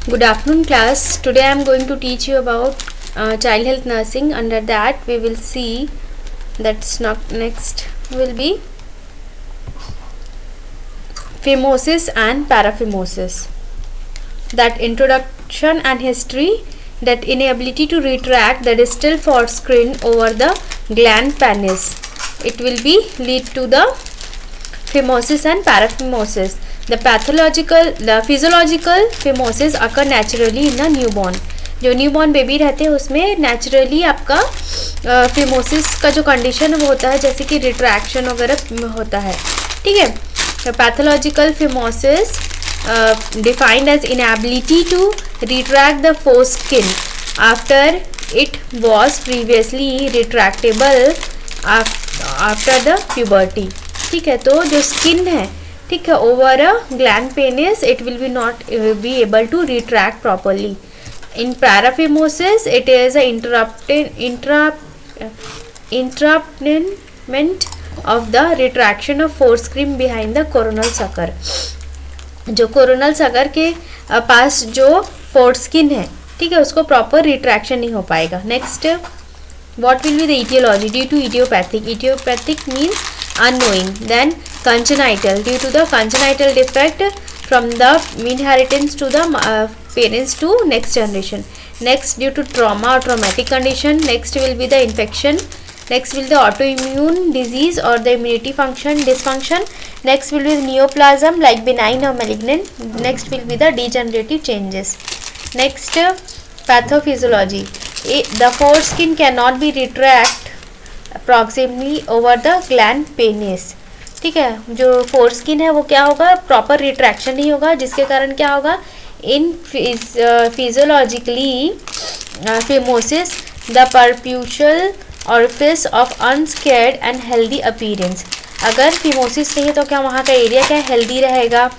Good afternoon class. Today I am going to teach you about child health nursing. Under that we will see that's not next will be phimosis and paraphimosis. That introduction and history, that inability to retract the distal foreskin over the gland penis. It will be lead to the phimosis and paraphimosis. The physiological phimosis occur naturally in a newborn. जो newborn baby रहते हैं उसमें naturally आपका phimosis का जो condition वो होता है, जैसे कि रिट्रैक्शन वगैरह होता है. ठीक है. Pathological phimosis defined as inability to retract the foreskin after it was previously retractable after the puberty. ठीक है. तो जो स्किन है, ठीक है, over a gland penis it will be not be able to retract properly. In paraphimosis, it is a interruptment of the retraction of foreskin behind the coronal sucker. जो coronal सगर के पास जो फोरस्किन है, ठीक है, उसको प्रॉपर रिट्रैक्शन नहीं हो पाएगा. Next, what will be the etiology? Due to idiopathic. Idiopathic means unknowing. Then congenital, due to the congenital defect from the inheritance to the parents to next generation. Next, due to trauma or traumatic condition. Next will be the infection. Next will be the autoimmune disease or the immunity function dysfunction. Next will be the neoplasm like benign or malignant. Next will be the degenerative changes. Next, pathophysiology. The foreskin cannot be retract proximally over the gland penis. ठीक है. जो foreskin है वो क्या होगा, proper retraction नहीं होगा, जिसके कारण क्या होगा, in physiologically phimosis the preputial orifice of unscarred and healthy appearance. अगर फिमोसिस नहीं है तो क्या वहाँ का एरिया क्या हेल्दी रहेगा,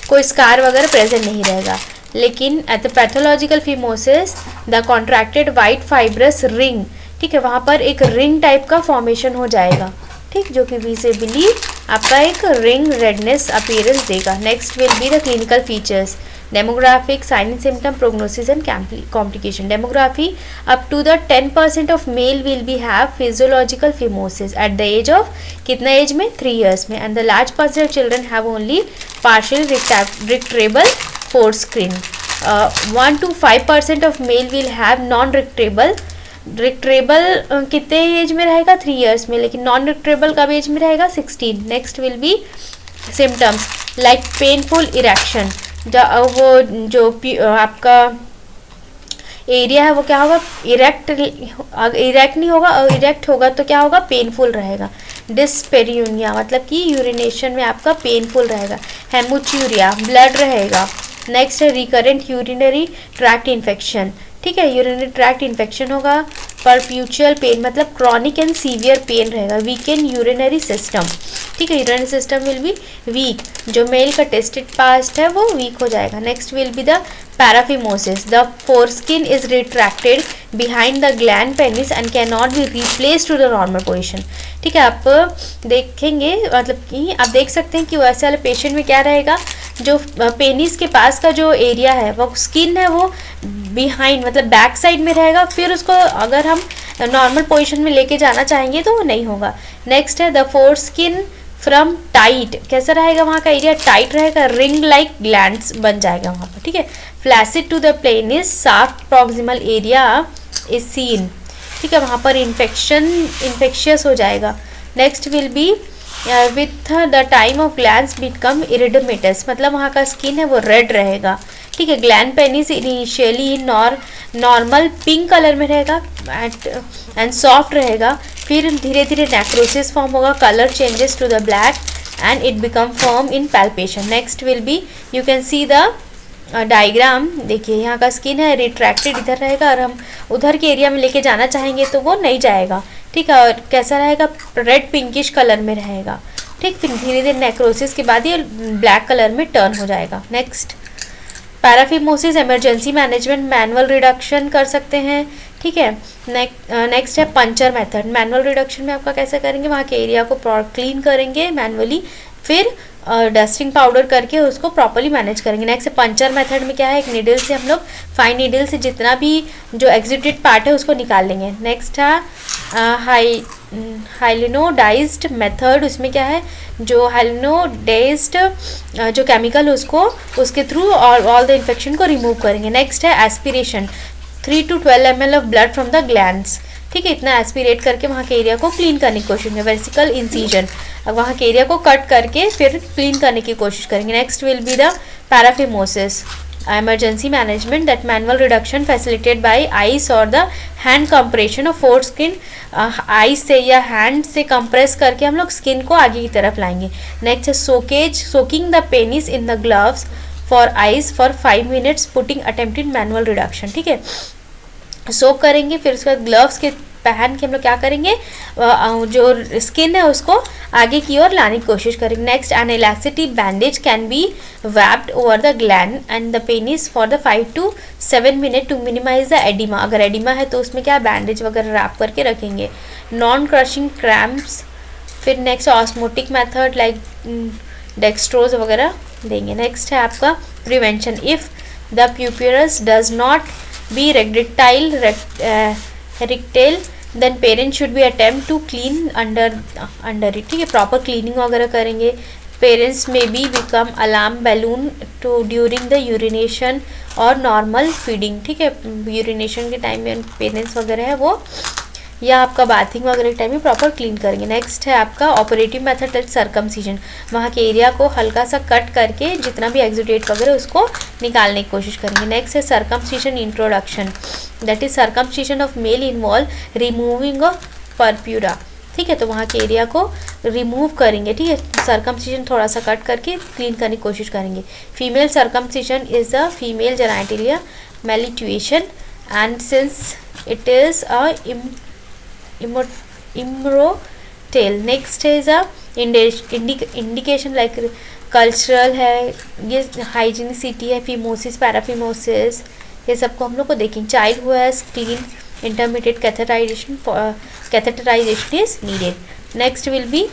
कोई स्कार वगैरह प्रेजेंट नहीं रहेगा. लेकिन at the pathological phimosis the contracted white fibrous ring, ठीक है, वहाँ पर एक रिंग टाइप का फॉर्मेशन हो जाएगा, ठीक, जो कि विजिबली आपका एक रिंग रेडनेस अपीयरेंस देगा. Next will be the clinical features. Demographic, sign and symptom, prognosis and complication. Demography, up to the 10% of male will be have physiological phimosis at the age of, कितना age में, 3 years में. And the large percent of children have only partial retractable foreskin. 1 to 5% of male will have non retractable कितने age में रहेगा, 3 years में, लेकिन non रिट्रेबल कब as में रहेगा, 16. Next will B symptoms like painful erection. वो जो आपका एरिया है वो क्या होगा, इरेक्ट नहीं होगा, इरेक्ट होगा तो क्या होगा, पेनफुल रहेगा. डिस्पेरियूनिया मतलब कि यूरिनेशन में आपका पेनफुल रहेगा. हेमोच्यूरिया, ब्लड रहेगा. नेक्स्ट है रिकरेंट यूरिनरी ट्रैक्ट इन्फेक्शन, ठीक है, यूरिनरी ट्रैक्ट इन्फेक्शन होगा. परप्यूचुअल पेन मतलब क्रॉनिक एंड सीवियर पेन रहेगा. वीकेंड यूरिनरी सिस्टम, ठीक है, urinary system will be weak, जो मेल का टेस्टेड पास्ट है वो वीक हो जाएगा. Next will be the paraphimosis. The foreskin is retracted behind the gland penis and can not be replace to the normal position. ठीक है, आप देखेंगे मतलब कि आप देख सकते हैं कि वैसे वाले पेशेंट में क्या रहेगा, जो पेनिस के पास का जो एरिया है वो स्किन है वो बिहाइंड मतलब बैक साइड में रहेगा. फिर उसको अगर हम नॉर्मल पोजीशन में लेके जाना चाहेंगे तो वो नहीं होगा. नेक्स्ट है द फोरस्किन फ्रॉम टाइट, कैसा रहेगा, वहाँ का एरिया टाइट रहेगा, रिंग लाइक ग्लैंड्स बन जाएगा वहाँ पर. ठीक है. Flaccid to the penis, soft proximal area is seen, ठीक है, वहाँ पर इन्फेक्शियस हो जाएगा. Next will be with the time of glands become erythematous, मतलब वहाँ का स्किन है वो रेड रहेगा. ठीक है. Gland penis initially normal pink colour में रहेगा एंड सॉफ्ट रहेगा. फिर धीरे धीरे नेक्रोसिस फॉर्म होगा, colour changes to the black and it become firm in palpation. Next will be, you can see the diagram. देखिए यहाँ का स्किन है रिट्रैक्टेड इधर रहेगा और हम उधर के एरिया में लेके जाना चाहेंगे तो वो नहीं जाएगा. ठीक है. और कैसा रहेगा, रेड पिंकिश कलर में रहेगा. ठीक. फिर धीरे धीरे नेक्रोसिस के बाद ये ब्लैक कलर में टर्न हो जाएगा. Next, paraphimosis emergency management, manual reduction कर सकते हैं. ठीक है. नेक्स्ट है पंचर मेथड. मैनुअल रिडक्शन में आपका कैसे करेंगे, वहाँ के एरिया को क्लीन करेंगे मैनुअली, फिर डस्टिंग पाउडर करके उसको प्रॉपर्ली मैनेज करेंगे। नेक्स्ट पंचर मेथड में क्या है, एक नीडल से हम लोग फाइन नीडल से जितना भी जो एग्जिटेड पार्ट है उसको निकाल लेंगे। नेक्स्ट है हाइलिनोडाइज्ड मेथड, उसमें क्या है जो हाइलिनोडाइज्ड जो केमिकल उसको उसके थ्रू और ऑल द इन्फेक्शन को रिमूव करेंगे। नेक्स्ट है aspiration, 3 to 12 ml of blood from the glands, ठीक है, इतना एस्पिरेट करके वहाँ के एरिया को क्लीन करने की कोशिश करेंगे। वेसिकल इंसीजन, अब वहाँ के एरिया को कट करके फिर क्लीन करने की कोशिश करेंगे। Next will be the paraphimosis, emergency management, that manual reduction facilitated by ice or the hand compression of foreskin, ice से या हैंड से कंप्रेस करके हम लोग स्किन को आगे की तरफ लाएंगे। नेक्स्ट है soakage, soaking the penis in the gloves for ice for 5 minutes, putting attempted manual reduction, ठीक है, सोक करेंगे। फिर उसके बाद ग्लव्स के पहन के हम लोग क्या करेंगे, जो स्किन है उसको आगे की ओर लाने की कोशिश करेंगे। Next an elastic bandage can be wrapped over the gland and the penis for the 5 to 7 minutes to minimize the edema, अगर एडिमा है तो उसमें क्या बैंडेज वगैरह रैप करके रखेंगे। नॉन क्रशिंग क्रैम्प्स, फिर next osmotic method like dextrose वगैरह देंगे। नेक्स्ट है आपका prevention, if the prepuce does not be retractile then parents should be attempt to clean under it, ठीक है, प्रॉपर क्लीनिंग वगैरह करेंगे। पेरेंट्स में be become alarm balloon to during the urination और नॉर्मल फीडिंग, ठीक है, यूरिनेशन के time में पेरेंट्स वगैरह है वो, या आपका बाथिंग वगैरह के टाइम में प्रॉपर क्लीन करेंगे। नेक्स्ट है आपका ऑपरेटिव मेथड लाइक सर्कमसीजन, वहाँ के एरिया को हल्का सा कट करके जितना भी एक्सुडेट वगैरह उसको निकालने की कोशिश करेंगे। नेक्स्ट है circumcision introduction, that is circumcision of male involve removing of prepuce, ठीक है, तो वहाँ के एरिया को रिमूव करेंगे, ठीक है, सर्कमसीजन थोड़ा सा कट करके क्लीन करने की कोशिश करेंगे। Female circumcision is the female genitalia mutilation and since it is a immortal. Next is a indication like cultural है, ये हाइजीनिसिटी है, फीमोसिस, पैराफिमोसिस, ये सबको हम लोग को देखेंगे। Child who has screen intermediate catheterisation is needed. Next will be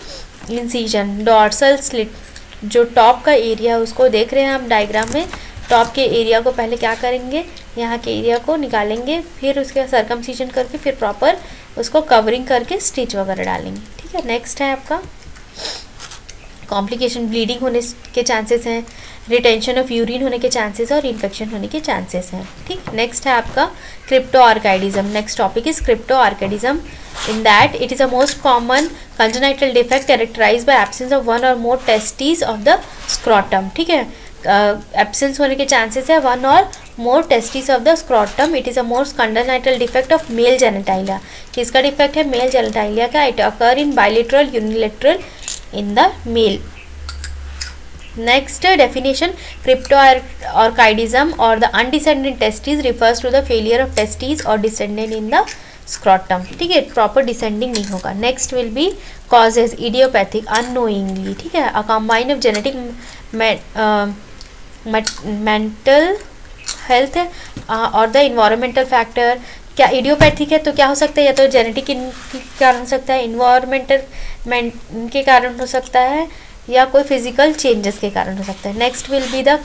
incision, dorsal slit, जो टॉप का एरिया उसको देख रहे हैं हम डायग्राम में, टॉप के एरिया को पहले क्या करेंगे, यहाँ के एरिया को निकालेंगे, फिर उसके सर्कमसीजन करके फिर प्रॉपर उसको कवरिंग करके स्टिच वगैरह डालेंगे, ठीक है। नेक्स्ट है आपका कॉम्प्लिकेशन, ब्लीडिंग होने के चांसेस हैं, रिटेंशन ऑफ यूरिन होने के चांसेस और इन्फेक्शन होने के चांसेस हैं, ठीक। नेक्स्ट है आपका cryptorchidism, next topic is cryptorchidism, in that it is a most common congenital defect characterized by absence of 1 or more testis of the scrotum, ठीक है, एब्सेंस होने के चांसेस है 1 or more testis of the scrotum. It is a most congenital defect of male genitalia, किसका defect है, male genitalia का। It occur in bilateral unilateral in the male. Next definition, cryptorchidism or the undescended testes refers to the failure of testes or descendant in the scrotum, ठीक है, proper descending नहीं होगा। Next will be causes, idiopathic, unknowingly, ठीक है, a combine of genetic mental health और the environmental factor. क्या idiopathic है तो क्या हो सकता है, या तो जेनेटिक के कारण हो सकता है, इन्वायरमेंटल के कारण हो सकता है, या कोई फिजिकल चेंजेस के कारण हो सकता है। Next will be the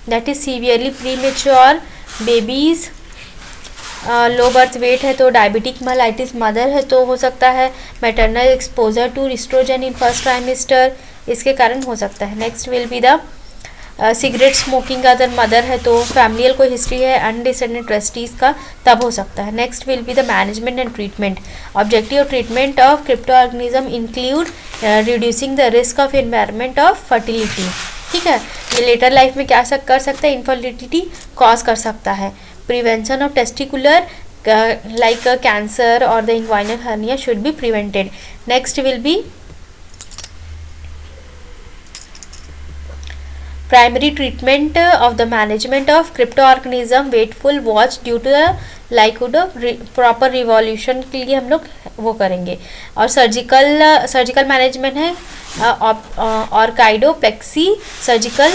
that is severely premature babies, low birth weight है तो डायबिटिक मेलाइटिस, मदर है तो हो सकता है maternal exposure to estrogen in first trimester, इसके कारण हो सकता है। Next will be the cigarette smoking का अगर मदर है तो फैमिलियल कोई हिस्ट्री है अनडिसेंडेंट ट्रस्टीज का तब हो सकता है। Next will be the management and treatment, objective treatment of cryptorchidism include reducing the risk of environment of fertility, ठीक है, ये लेटर लाइफ में क्या कर सकता है, इनफर्टिलिटी कॉज कर सकता है। Prevention of testicular like cancer और the inguinal hernia should be prevented. Next will be primary treatment of the management of cryptoorganism, waitful watch due to the लाइकोडो प्रॉपर रिवॉल्यूशन के लिए हम लोग वो करेंगे। और सर्जिकल मैनेजमेंट है orchidopexy surgical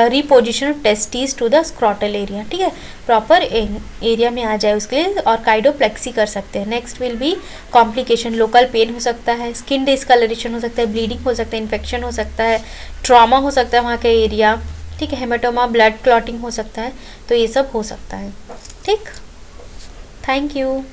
reposition of testis to the scrotal area, ठीक है, प्रॉपर एरिया में आ जाए उसके लिए ऑर्काइडोप्लेक्सी कर सकते हैं। Next will be complication, local pain हो सकता है, स्किन डिस्कलरेशन हो सकता है, ब्लीडिंग हो सकता है, इन्फेक्शन हो सकता है, ट्रॉमा हो सकता है वहाँ का एरिया, ठीक है, हेमाटोमा, ब्लड क्लॉटिंग हो सकता है, तो ये सब हो सकता है, ठीक। Thank you.